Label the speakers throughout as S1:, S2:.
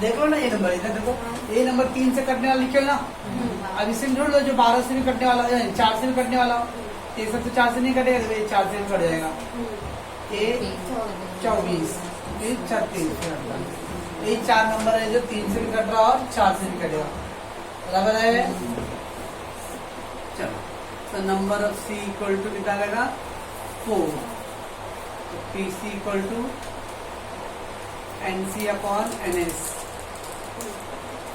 S1: देख लो ना ये नंबर, इधर देखो ये नंबर 3 से कटने वाला लिखे हो ना। अब इसे जोड़ लो जो 12 से भी कटने वाला, 4 से भी कटने वाला। ये सब तो 4 से नहीं कटेगा, तो ये 4 से भी कट जाएगा। ये 24, ये 36। ये 4 नंबर है जो 3 से भी कट रहा और 4 से भी कटेगा, बराबर है। चलो, तो number of C equal to कितना आएगा 4। तो P C equal to N C upon N S,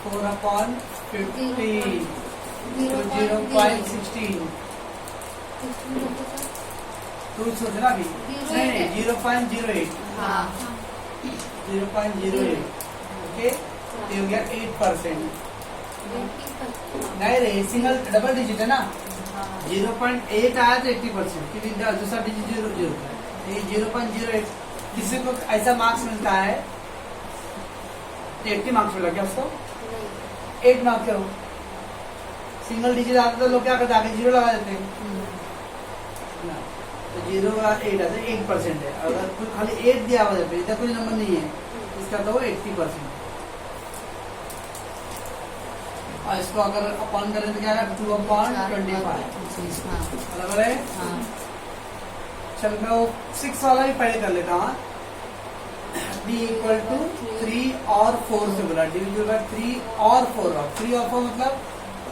S1: 4 upon 50, 0.16। तू सोचना भी नहीं, 0.08, 0.08। ओके, ये हो गया 8%। नहीं रे, सिंगल डबल डिजिट है ना, 0.8 आया तो 80%, क्योंकि दूसरा डिजिट 0 है। ये 0.08 किसी को ऐसा मार्क्स मिलता है 80 मार्क्स मिला क्या उसको? 8 मार्क्स क्या हो? सिंगल डिजिट आता तो लोग क्या करते, आगे 0 लगा देते हैं ना। तो 0 का 8 आता है, 8% है। अगर कोई खाली 8 दिया हुआ है, इधर कोई नंबर नहीं है, इसका तो 80%। और इसको अगर अपॉन करें तो क्या है 2/25, बराबर है। चल मैं वो 6 वाला भी पहले कर लेता हूँ। d इक्वल टू 3 और 4 से बोला, डिविजिबल बाय 3 और 4। 3 और 4 मतलब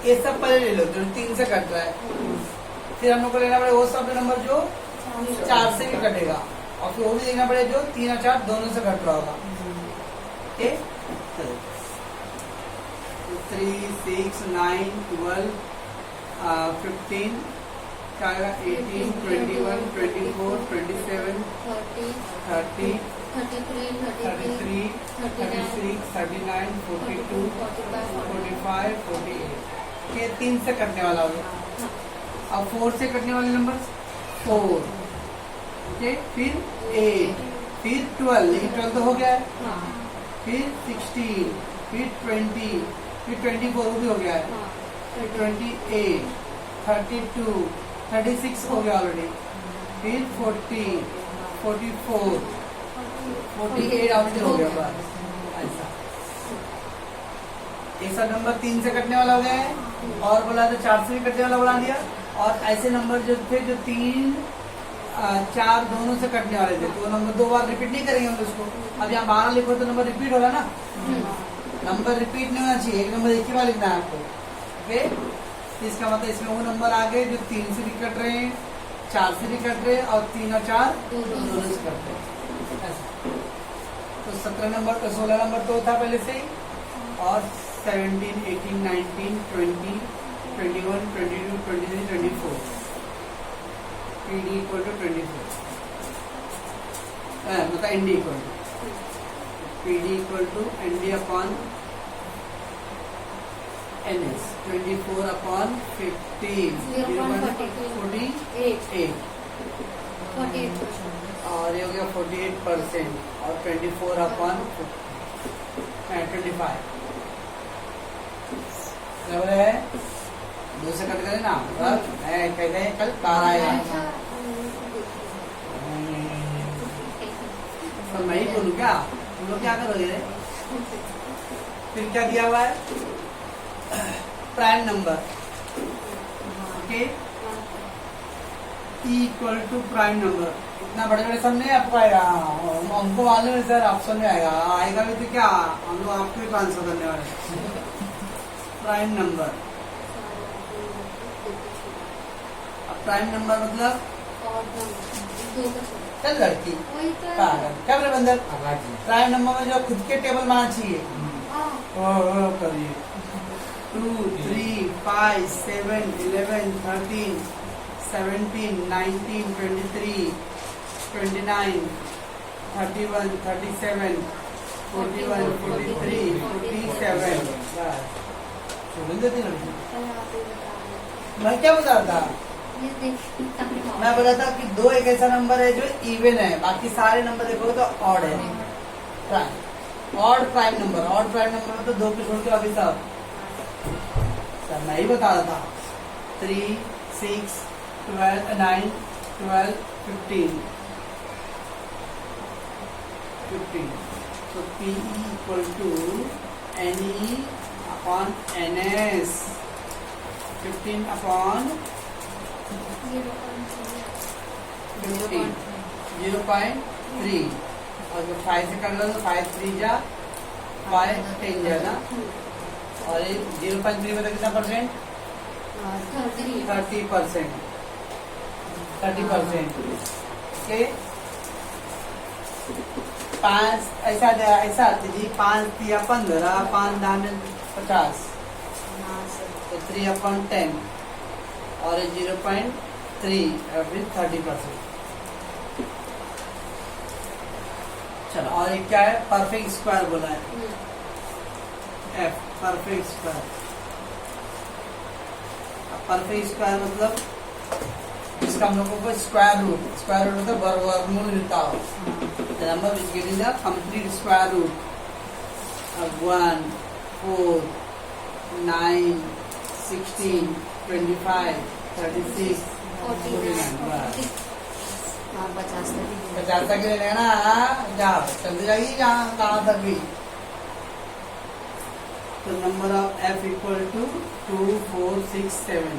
S1: ये सब पहले ले लो जो 3 से कट रहा है, फिर हम लोग को लेना पड़ेगा वो सब नंबर जो 4 से भी कटेगा, और फिर वो भी देखना पड़ेगा जो 3 और 4 दोनों से कट रहा होगा। ओके, 3, 6, 9, 12, 15, 18, 21, 24, 27, 30, 33, 36, 39, 42, 45, 48। ये 3 से कटने वाला हो गया। अब 4 से कटने वाले नंबर 4, ओके, फिर 8, फिर 12, लेकिन 12 तो हो गया है, फिर 16, फिर 20, फिर 24 भी हो गया है, फिर 28, 32, 36 हो गया ऑलरेडी, फिर 40, 44, 48 ऑलरेडी हो गया। बस ऐसा एक सा नंबर 3 से कटने वाला हो गया है, और बोला तो 4 से भी कटने वाला बना दिया। और ऐसे नंबर जो थे जो 3, 4 दोनों से कटने वाले थे, तो वो नंबर 2 बार रिपीट नहीं करेंगे हम उसको। अब यहाँ 12 लिखो तो नंबर रिपीट होगा ना, नंबर रिपीट नहीं होना चाहिए, एक नंबर एक ही बार लिखना है आपको। ओके, इसका मतलब इसमें वो नंबर आ गए जो 3 से भी कट रहे हैं, 4 से भी कट रहे हैं, और 3 और 4 दोनों से कट रहे हैं। ऐसा तो 17 नंबर, 16 नंबर तो था पहले से ही, और 17, 18, 19, 20, 21, 22, 23, 24। PD इक्वल टू 24, मतलब ND equal to PD equal to ND upon NS, 24 upon 15, 48, और ये हो गया 48%, और 24 अपॉन 25 बराबर है। 2 से कट करें ना, कहते हैं कल 12 आएगा। तो मैं ही बोलूँ क्या, तुम लोग क्या करोगे? फिर क्या दिया हुआ है, prime number. Okay, E equal to prime number. इतना बड़े बड़े सब नहीं आपको आएगा, हमको मालूम है सर, ऑप्शन में आएगा, आएगा भी तो क्या, हम लोग आपको भी ट्रांसफर करने वाले। प्राइम नंबर, अब प्राइम नंबर मतलब चल लड़की क्या बोले बंदर, प्राइम नंबर में जो खुद के टेबल मारना चाहिए, करिए 2, 3, 5, 7, 11, 13, 17, 19, 23, 29, 31, 37, 41, 43, 47। मैं क्या बता रहा था, मैं बोला था कि 2 एक ऐसा नंबर है जो इवन है, बाकी सारे नंबर देखोगे तो ऑड है। Prime, odd prime number, odd prime number में तो 2 को छोड़ के अभी सब सर मैं ही बता रहा था। 3, 6, 12, 9, 12, 15, तो PE equal to NE upon NS 15 upon 0.3 और जो 5 से कर लो तो 5 3 जा 5 10 जा ना, और 0.3 में तो कितना परसेंट? 30%। 30%। ओके, 5 ऐसा जी 5 3 15 5 9 50 तो 3 अपॉन 10 और 0.3 विथ 30%। चलो, और एक क्या है? परफेक्ट स्क्वायर बोला है, F perfect square. Perfect square मतलब जिसका हम लोगों को स्क्वायर रूट मतलब वर्गमूल मिलता हो। The number which getting the complete square root of 1, 4, 9, 16, 25, 36, 49। 50 तक ले लेना, जाओ चलते जाइए कहाँ तक भी। तो number of F equal to 2, 4, 6, 7।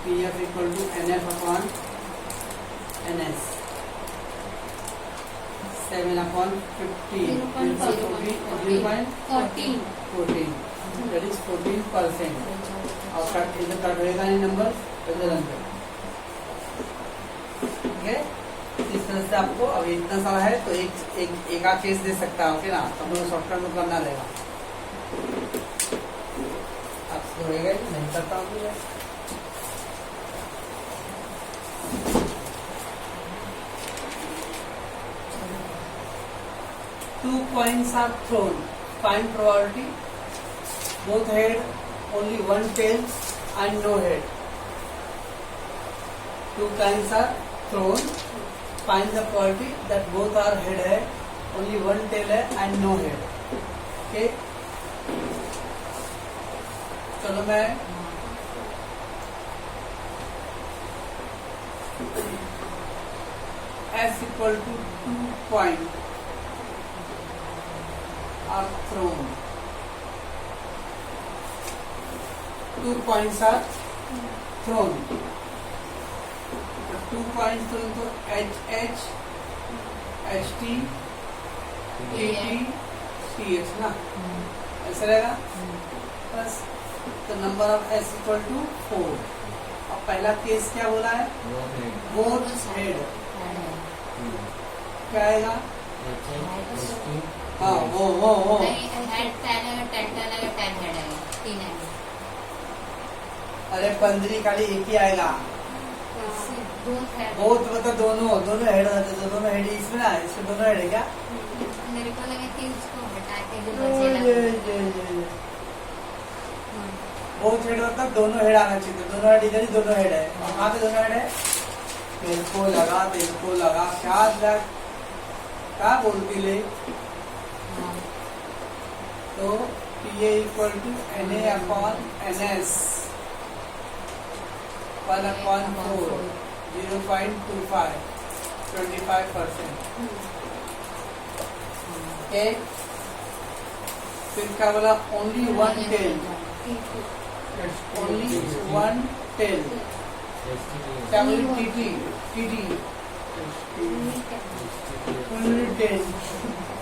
S1: PF equal to NF upon NS 7 upon 15 14 that is 14%। और कट होएगा नहीं नंबर इधर अंदर। ठीक है, इस तरह से आपको अब इतना सारा है तो एक आध केस दे सकता है। ओके ना, तो हम लोग शॉर्टकट में करना रहेगा। आपसे होएगा नहीं करता हूँ। Two coins are thrown. Find probability. Both head, only one tail, and no head. Two coins are thrown. Find the probability that both are head है, only one tail है and no head. Okay. चलो मैं S equal to 2 coins are thrown. 2 coins are thrown. तो 2 coins thrown तो HH, HT, TT, TH ना, ऐसा रहेगा बस। तो number of S equal to 4। अब पहला केस क्या बोला है? Both head. क्या आएगा? हाँ वो अरे 15 खाली एक ही आएगा। बोथ मतलब दोनों हेड होते, तो दोनों हेड इसमें ना, इसमें दोनों हेड है क्या?
S2: मेरे को लगा कि उसको हटा के जो बचेगा।
S1: बोथ हेड मतलब दोनों हेड आना चाहिए। दोनों हेड इधर ही दोनों हेड है। और कहाँ पे दोनों हेड है? तेल को लगा क्या बोलती ले? तो PA equal to NA upon NS 1 upon 4 0.25 25%। Okay, फिर क्या बोला? Only one tail, only one tail. क्या बोली? TT only tail,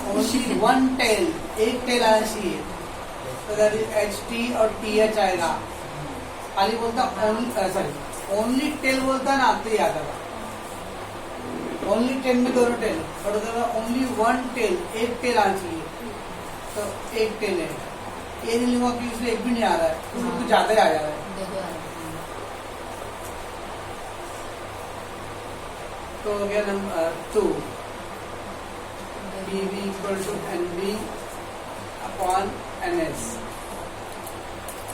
S1: only one tail, एक टेल आना चाहिए। तो दैट इज HT और TH आएगा। खाली बोलता ओनली टेल बोलता ना तो याद आएगा। ओनली टेल में दोनों टेल, और ओनली वन टेल, एक टेल आना चाहिए। तो एक टेल है, ये नहीं लूंगा कि उसमें एक भी नहीं आ रहा है, उसमें कुछ ज्यादा ही आ जा रहा है। तो हो गया नंबर 2। PB equal to NB upon NS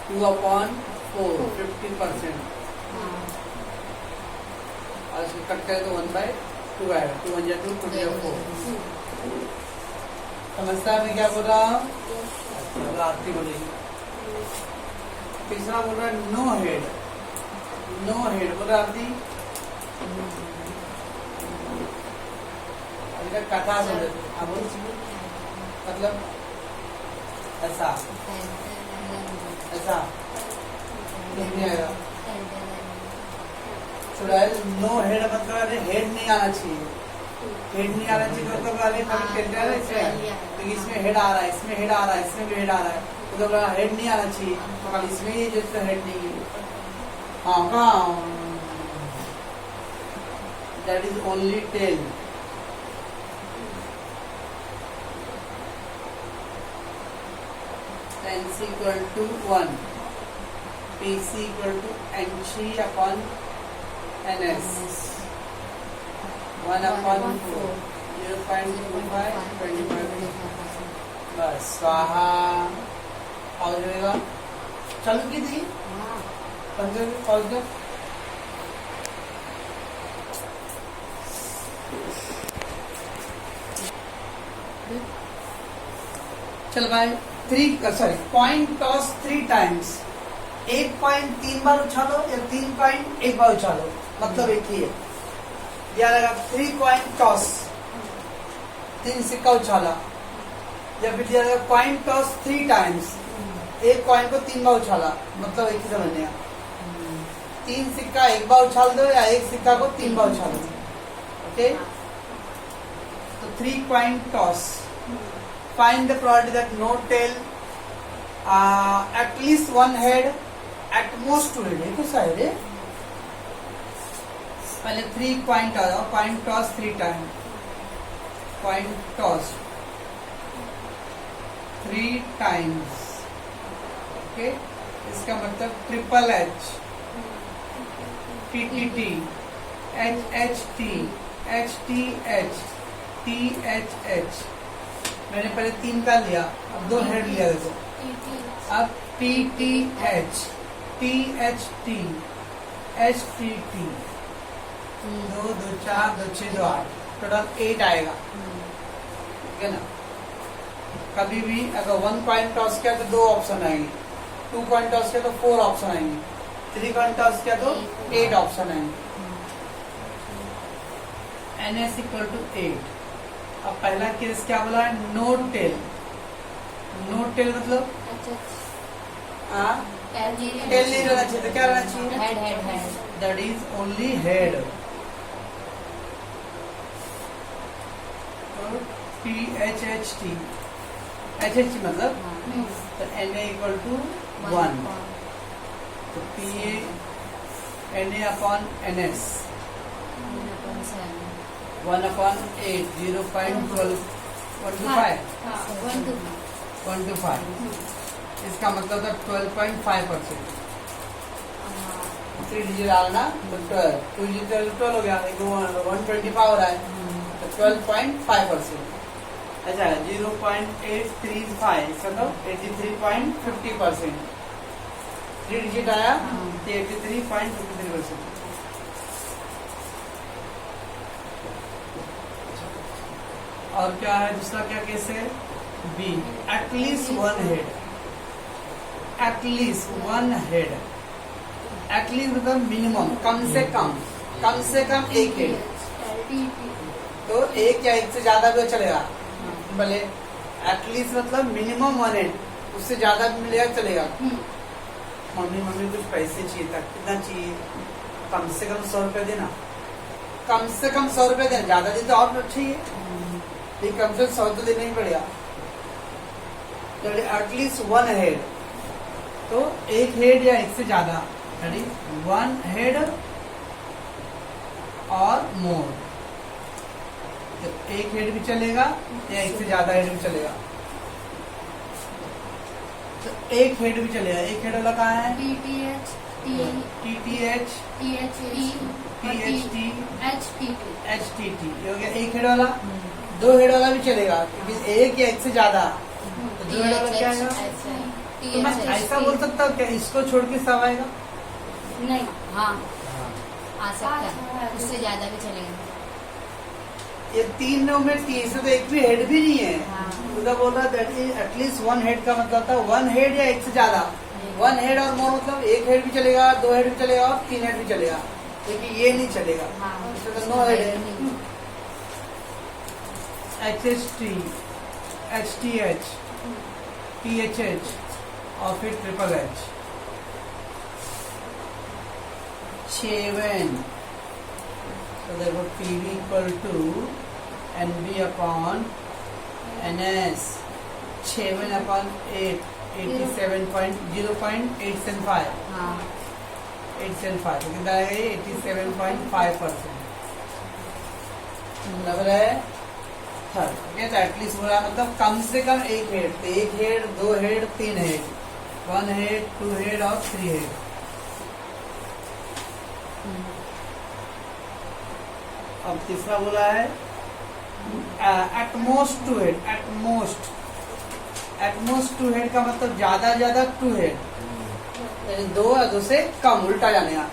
S1: 2 upon 4 50%। और इसको कट करें तो 1/2 आएगा। 2 1 2 2 4। समझता है मैं क्या बोल रहा हूँ? चलो आरती बोलेगी। तीसरा बोल रहा है नो हेड। बोल रहा आरती এটা কাটা বলে আবল मतलब ऐसा ऐसा नहीं आएगा चुड़ैल नो हेड मतलब हेड नहीं आना चाहिए हेड नहीं आना चाहिए मतलब खाली टेंडर है इसमें तो इसमें हेड आ रहा है इसमें हेड आ रहा है इसमें भी हेड आ रहा है तो हेड नहीं आना चाहिए तो खाली इसमें ही जैसे हेड नहीं है हाँ कहाँ that is only tail NC equal to 1 PC equal to NC upon NS 1 upon 4 0.25 25 बस स्वाहा हो जाएगा चालू की थी 15 पहुंच गए चल भाई पॉइंट टॉस 3 टाइम्स 1 पॉइंट 3 बार उछालो या 3 पॉइंट 1 बार उछालो मतलब एक ही है या लगा 3 कॉइन टॉस 3 सिक्का उछाला या फिर दिया लगा कॉइन टॉस 3 टाइम्स 1 कॉइन को 3 बार उछाला मतलब एक ही समझने 3 सिक्का 1 बार उछाल दो या 1 सिक्का को 3 बार उछालो ओके तो 3 coin toss find the probability that no tail at least one head at most 2 head है कैसा है पहले 3 पॉइंट आ जाओ point toss 3 time point toss 3 times okay इसका मतलब triple H TTT H H T H T H T H H मैंने पहले 3 का लिया अब 2 हेड लिया देखो अब T T H T H T H T T 2 2 4 2 6 2 8 total 8 आएगा ठीक है ना कभी भी अगर 1 कॉइन टॉस किया तो 2 ऑप्शन आएंगे 2 कॉइन टॉस किया तो 4 ऑप्शन आएंगे 3 कॉइन टॉस किया तो 8 ऑप्शन आएंगे NS इक्वल टू 8 अब पहला केस क्या बोला है नो टेल मतलब टेल नहीं रहना चाहिए तो क्या रहना चाहिए
S2: head
S1: that is only head PHHT HHT मतलब तो NA इक्वल टू 1 तो PA NA upon NS 1 upon 8 0.12 1 to 5 1 to 5 इसका मतलब था 12.5% 3 डिजिट डालना तो 12 2 डिजिट 12 हो गया 125 हो रहा है तो 12.5% अच्छा 0.835 मतलब 83.50% 3 डिजिट आया तो 83.53% और क्या है दूसरा क्या केस है बी एटलीस्ट 1 हेड एटलीस्ट मतलब मिनिमम कम से कम 1 हेड तो 1 या 1 से ज्यादा भी चलेगा भले एटलीस्ट मतलब मिनिमम 1 हेड उससे ज्यादा भी मिलेगा चलेगा मम्मी कुछ पैसे चाहिए था कितना चाहिए कम से कम 100 रुपए देना कम से कम 100 रुपए देना ज्यादा दिन तो और चाहिए कम से 100 तो देना ही पड़ेगा एटलीस्ट 1 हेड तो 1 हेड या 1 से ज्यादा 1 हेड और मोर तो 1 हेड भी चलेगा या 1 से ज्यादा हेड भी चलेगा तो 1 हेड भी चलेगा 1 हेड वाला कहाँ है TTH HTT ये हो गया 1 हेड वाला 2 हेड वाला भी चलेगा क्योंकि 1 या 1 से ज्यादा तो 2 हेड वाला क्या आएगा तो मैं ऐसा बोल सकता हूँ क्या इसको छोड़ के सब आएगा
S2: नहीं हाँ आ सकता है उससे ज्यादा भी चलेगा
S1: ये 3 में तीसरे तो 1 भी हेड भी नहीं है उधर बोल रहा दैट इज एटलीस्ट 1 हेड का मतलब था 1 हेड या 1 से ज्यादा 1 हेड और मोर मतलब 1 हेड भी चलेगा 2 हेड भी चलेगा और 3 हेड भी चलेगा लेकिन ये नहीं चलेगा इसमें तो नो हेड है HST, HTH, THH और फिर triple H। 7, so therefore PV equal to NB upon NS। 7 upon 8, 0.875,
S2: हाँ
S1: 875, तो कितना है ये 87.5%। नंबर है थर्ड। ओके, तो एटलीस्ट बोला मतलब कम से कम एक हेड, तो एक हेड, दो हेड, तीन हेड, 1 हेड, 2 हेड और 3 हेड। अब तीसरा बोला है एटमोस्ट 2 हेड। एटमोस्ट 2 हेड का मतलब ज्यादा 2 हेड, यानी 2 या 2 से कम, उल्टा जाने का।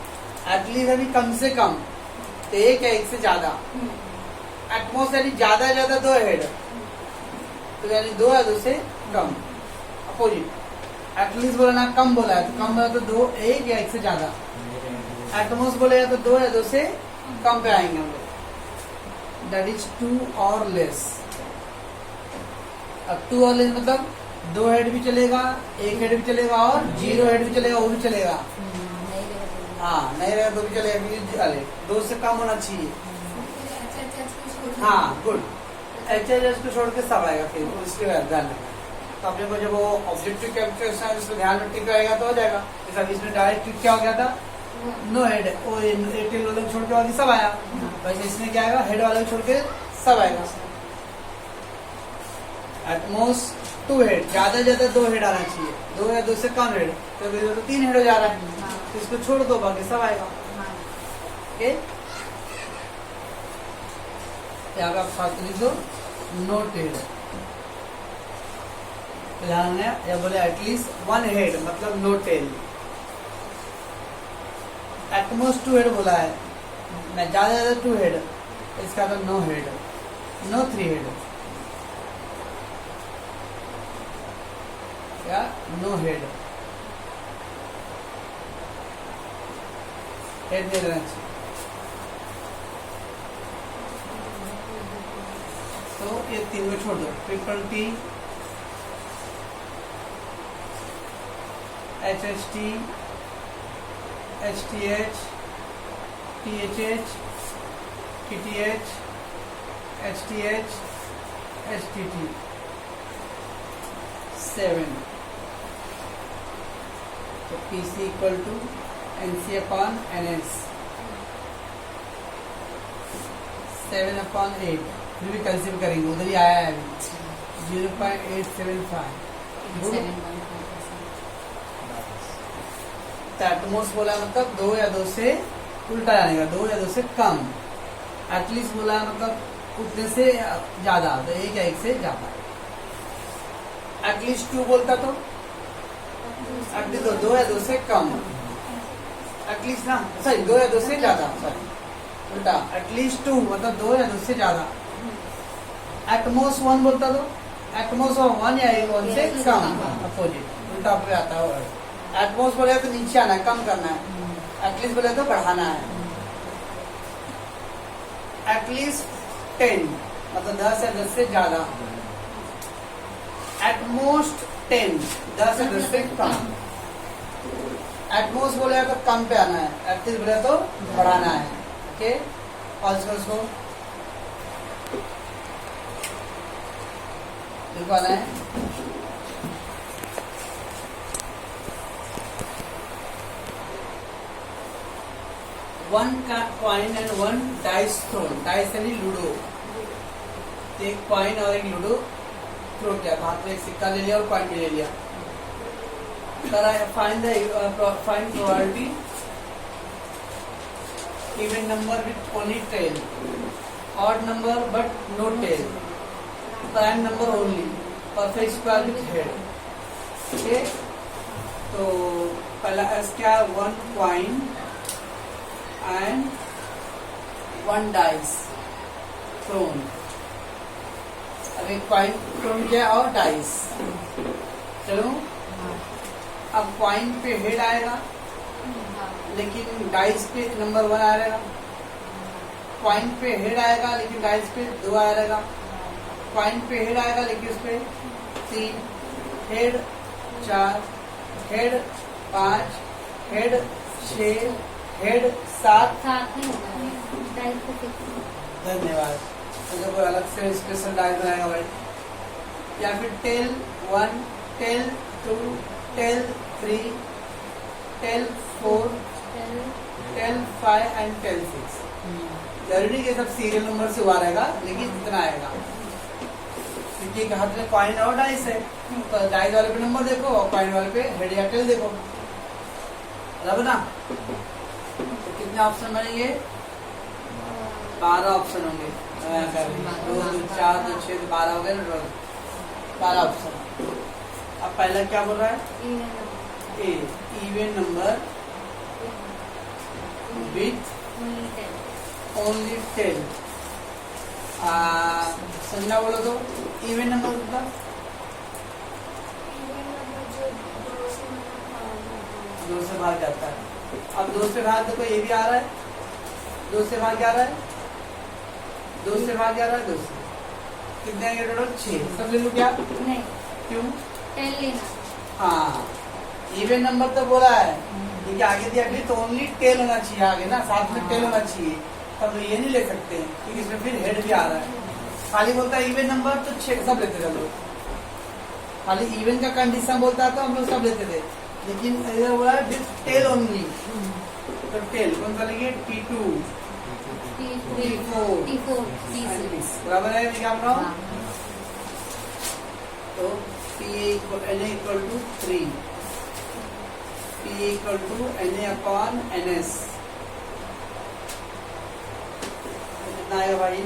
S1: एटलीस्ट अभी कम से कम, तो एक है एक से ज्यादा। एटमोस्ट यानी ज्यादा 2 हेड, तो यानी 2 या 2 से कम, अपोजिट। एटलीस्ट बोला ना, कम बोला है, तो कम बोला तो 2, एक या एक से ज्यादा। एटमोस्ट बोलेगा तो 2 या 2 से कम पे आएंगे हम लोग, दैट इज 2 और लेस। अब 2 और लेस मतलब 2 हेड भी चलेगा, 1 हेड भी चलेगा और 0 हेड भी चलेगा, वो भी चलेगा।
S2: नहीं रहेगा।
S1: हाँ, नहीं रहेगा तो भी चलेगा, 2 से कम होना चाहिए।
S2: अच्छा
S1: हाँ, गुड। HHS को छोड़ के सब आएगा फिर उसके बाद ध्यान रखना। तो अपने को जब वो ऑब्जेक्टिव कैलकुलेशन है उसको ध्यान में टिक आएगा तो हो जाएगा। जैसा इसमें डायरेक्ट टिक क्या हो गया था, नो हेड, वो टेल वाले को छोड़ के बाकी सब आया। वैसे इसमें क्या आएगा, हेड वाले को छोड़ के सब आएगा। एटमोस्ट 2 हेड, ज्यादा 2 हेड आना चाहिए, 2 या 2 से कम हेड, तो 3 हेड हो जा रहा है, तो इसको छोड़ दो बाकी सब आएगा। ओके, यहाँ पे आप साथ लिख दो नोट हेड। ध्यान है, या बोले एटलीस्ट 1 हेड मतलब नो टेल। एटमोस्ट 2 हेड बोला है, मैं ज्यादा 2 हेड, इसका तो नो हेड, नो 3 हेड, या नो हेड, हेड दे देना चाहिए। तो ये 3 को छोड़ दो, triple T, HHT, HTH, THH, TTH, HTH, HTT। 7, तो PC equal to NC upon NS। 7 upon 8, फिर भी कंसीडर करेंगे, उधर ही आया है अभी 0.875। एटमोस्ट बोला मतलब 2 या 2 से उल्टा जाने का, 2 या 2 से कम। एटलीस्ट बोला मतलब उतने से ज्यादा, तो 1 या 1 से ज्यादा। एटलीस्ट 2 बोलता तो एटलीस्ट 2 या 2 से कम, एटलीस्ट ना, सॉरी 2 या 2 से ज्यादा, सॉरी उल्टा। एटलीस्ट 2 मतलब 2 या 2 से ज्यादा। एटमोस्ट 1 बोलता तो एटमोस्ट 1 या 1 से कम, अपोजिट, उल्टा पे आता है। एटमोस्ट बोले तो नीचे आना है, कम करना है। एटलीस्ट बोले तो बढ़ाना है। एटलीस्ट 10 मतलब 10 या 10 से ज्यादा। एटमोस्ट 10 10 या 10 से कम। एटमोस्ट बोले तो कम पे आना है, एटलीस्ट बोले तो बढ़ाना है। ओके, और इसको लिखवाना है। One coin and 1 dice thrown. Dice यानी लूडो, एक कॉइन और एक लूडो थ्रो किया, हाथ में एक सिक्का ले लिया और कॉइन भी ले लिया। Find probability even number with only tail, odd number but no tail, prime number only, perfect square with head. Okay, तो पहला एस क्या, 1 कॉइन एंड 1 डाइस थ्रोन। अब एक कॉइन थ्रोन किया और डाइस, चलो अब कॉइन पे हेड आएगा लेकिन डाइस पे नंबर 1 आएगा। कॉइन पे हेड आएगा लेकिन डाइस पे 2 आएगा। कॉइन पे हेड आएगा, लेकिन उस पे 3 हेड, 4 हेड, 5 हेड, 6 हेड, 7।
S2: साथ में होगा टाइप को फिक्स।
S1: धन्यवाद। तो कोई अलग से स्पेशल डायग्राम आएगा भाई, या फिर tail 1, tail 2, tail 3, tail 4, tail 5 and tail 6। जरूरी के सब सीरियल नंबर से हुआ रहेगा, लेकिन इतना आएगा क्योंकि एक हाथ में कॉइन और डाइस है, तो डाइस वाले पे नंबर देखो और कॉइन वाले पे हेड या टेल देखो, बराबर ना। तो कितने ऑप्शन बनेंगे? 12 ऑप्शन होंगे। 2 2 4 2 6 12 हो गए ना, 12 ऑप्शन। अब पहला क्या बोल रहा है? ए, इवन नंबर विथ ओनली 10। संज्ञा बोलो तो इवन नंबर कितना? 2 से भाग जाता है। अब 2 से भाग देखो, ये भी आ रहा है, 2 से भाग क्या आ रहा है? 2 से भाग क्या आ रहा है? 2 से कितने आएंगे टोटल? 6। सब ले लो क्या?
S2: नहीं,
S1: क्यों?
S2: 10 लेना।
S1: हाँ, इवन नंबर तो बोला है, देखिए आगे दिया भी तो ओनली टेल होना चाहिए आगे ना, साथ में टेल होना चाहिए, तब ये नहीं ले सकते क्योंकि इसमें फिर हेड भी आ रहा है। खाली बोलता है इवन नंबर तो 6 सब लेते थे हम लोग, खाली इवन का कंडीशन बोलता है तो हम लोग सब लेते थे, लेकिन इधर बोला है विथ टेल ओनली, तो टेल कौन सा लेंगे? T2, T4,
S2: T4,
S1: बराबर है क्या बोल रहा हूँ? तो PA equal to 3, PA equal to NA upon NS। कितना आएगा भाई?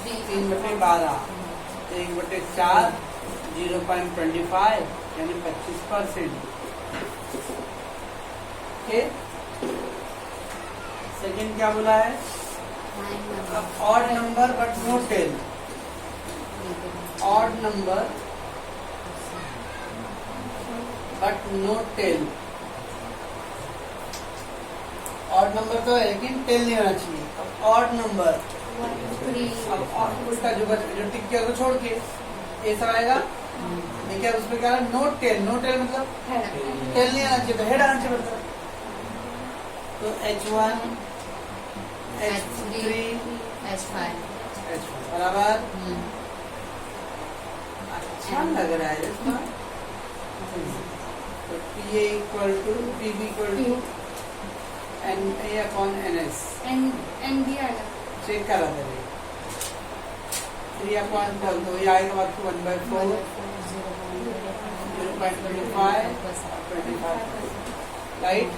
S1: 3/12, तो 1/4 0.25 यानी 25%। सेकेंड क्या बोला है? Odd number but no tail, odd number but no tail. Odd number तो है लेकिन टेल नहीं होना चाहिए। अब ऑड नंबर, अब उसका जो टिक किया तो छोड़ के ये सब आएगा, देखिए उसमें क्या है? No tail. नो टेल मतलब टेल नहीं आना चाहिए, तो हेड आना चाहिए मतलब। तो H1, H3,
S2: H5
S1: बराबर। अच्छा लग रहा है इसका। तो PA equal to PB equal to NA upon NS।
S2: N भी आएगा।
S1: चेक करा था 3 अपॉन 12, तो ये आएगा आपको 1/4 0.25 25, राइट।